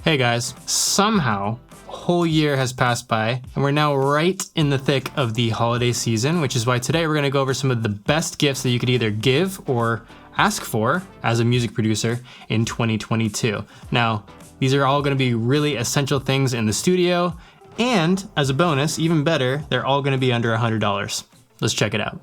Hey guys, somehow a whole year has passed by and we're now right in the thick of the holiday season, which is why today we're going to go over some of the best gifts that you could either give or ask for as a music producer in 2022. Now, these are all going to be really essential things in the studio, and as a bonus, even better, they're all going to be under $100. Let's check it out.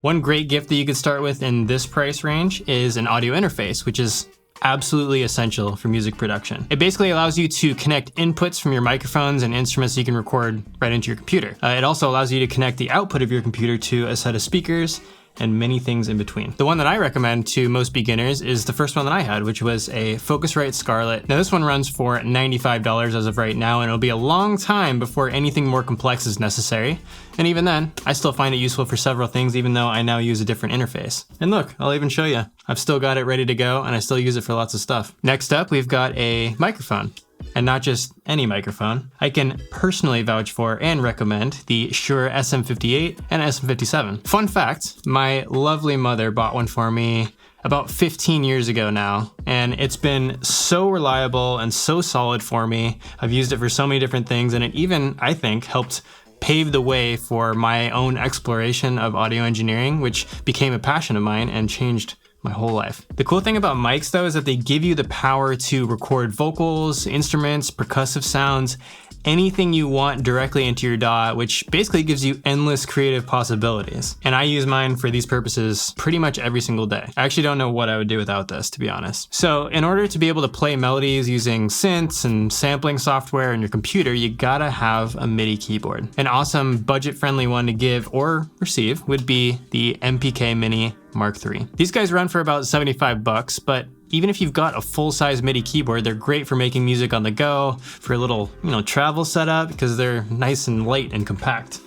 One great gift that you could start with in this price range is an audio interface, which is absolutely essential for music production. It basically allows you to connect inputs from your microphones and instruments so you can record right into your computer. It also allows you to connect the output of your computer to a set of speakers and many things in between. The one that I recommend to most beginners is the first one that I had, which was a Focusrite Scarlett. Now this one runs for $95 as of right now, and it'll be a long time before anything more complex is necessary. And even then, I still find it useful for several things, even though I now use a different interface. And look, I'll even show you. I've still got it ready to go, and I still use it for lots of stuff. Next up, we've got a microphone. And not just any microphone. I can personally vouch for and recommend the Shure SM58 and SM57. Fun fact, my lovely mother bought one for me about 15 years ago now, and it's been so reliable and so solid for me. I've used it for so many different things, and it even, I think, helped pave the way for my own exploration of audio engineering, which became a passion of mine and changed my whole life. The cool thing about mics though is that they give you the power to record vocals, instruments, percussive sounds, anything you want directly into your DAW, which basically gives you endless creative possibilities. And I use mine for these purposes pretty much every single day. I actually don't know what I would do without this, to be honest. So in order to be able to play melodies using synths and sampling software on your computer, you gotta have a MIDI keyboard. An awesome budget-friendly one to give or receive would be the MPK Mini Mark III. These guys run for about 75 bucks, but even if you've got a full-size MIDI keyboard, they're great for making music on the go, for a little, travel setup, because they're nice and light and compact.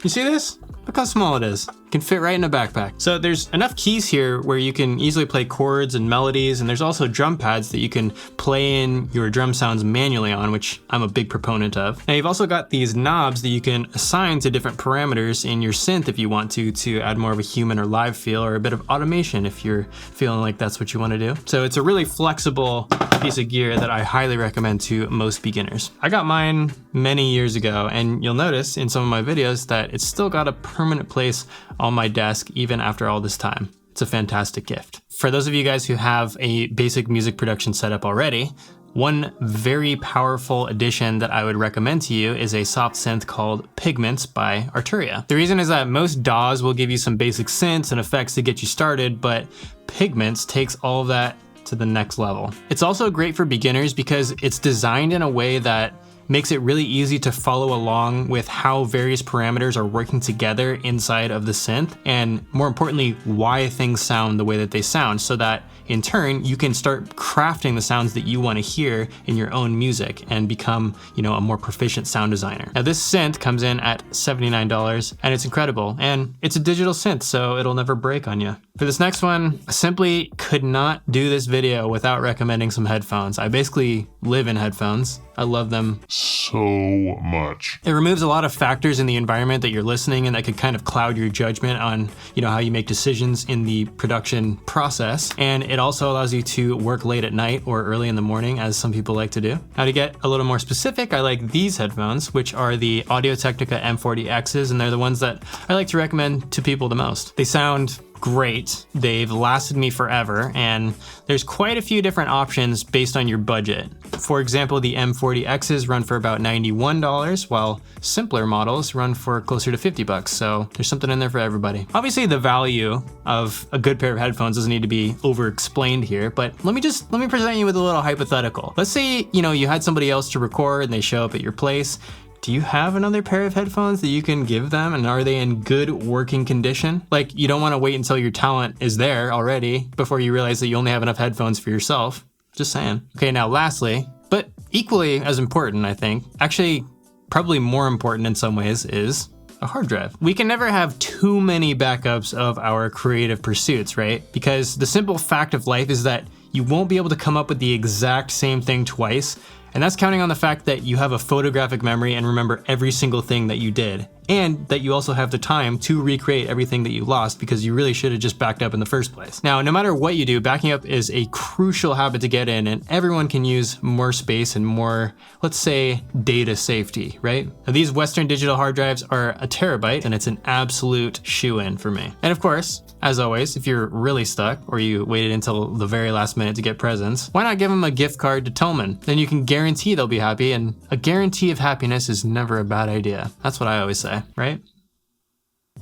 You see this? Look how small it is. It can fit right in a backpack. So there's enough keys here where you can easily play chords and melodies, and there's also drum pads that you can play in your drum sounds manually on, which I'm a big proponent of. Now you've also got these knobs that you can assign to different parameters in your synth if you want to add more of a human or live feel, or a bit of automation if you're feeling like that's what you want to do. So it's a really flexible piece of gear that I highly recommend to most beginners. I got mine many years ago, and you'll notice in some of my videos that it's still got a permanent place on my desk even after all this time. It's a fantastic gift. For those of you guys who have a basic music production setup already, one very powerful addition that I would recommend to you is a soft synth called Pigments by Arturia. The reason is that most DAWs will give you some basic synths and effects to get you started, but Pigments takes all of that to the next level. It's also great for beginners because it's designed in a way that makes it really easy to follow along with how various parameters are working together inside of the synth, and more importantly, why things sound the way that they sound, so that in turn, you can start crafting the sounds that you want to hear in your own music and become, a more proficient sound designer. Now this synth comes in at $79 and it's incredible, and it's a digital synth, so it'll never break on you. For this next one, I simply could not do this video without recommending some headphones. I basically live in headphones. I love them so much. It removes a lot of factors in the environment that you're listening in that could kind of cloud your judgment on, how you make decisions in the production process. And it also allows you to work late at night or early in the morning, as some people like to do. Now to get a little more specific, I like these headphones, which are the Audio-Technica M40Xs, and they're the ones that I like to recommend to people the most. They sound great. They've lasted me forever, and there's quite a few different options based on your budget. For example, the M40Xs run for about $91, while simpler models run for closer to 50 bucks. So there's something in there for everybody. Obviously, the value of a good pair of headphones doesn't need to be over-explained here, but let me present you with a little hypothetical. Let's say, you had somebody else to record and they show up at your place. Do you have another pair of headphones that you can give them, and are they in good working condition? Like, you don't want to wait until your talent is there already before you realize that you only have enough headphones for yourself. Just saying. Okay, now lastly, but equally as important, I think, actually probably more important in some ways, is a hard drive. We can never have too many backups of our creative pursuits, right? Because the simple fact of life is that you won't be able to come up with the exact same thing twice. And that's counting on the fact that you have a photographic memory and remember every single thing that you did and that you also have the time to recreate everything that you lost because you really should have just backed up in the first place. Now, no matter what you do, backing up is a crucial habit to get in, and everyone can use more space and more, let's say, data safety, right? Now, these Western digital hard drives are a terabyte, and it's an absolute shoe-in for me. And of course, as always, if you're really stuck or you waited until the very last minute to get presents, why not give them a gift card to Thomann? Then you can guarantee they'll be happy, and a guarantee of happiness is never a bad idea. That's what I always say, right?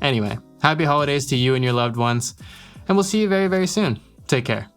Anyway, happy holidays to you and your loved ones, and we'll see you very, very soon. Take care.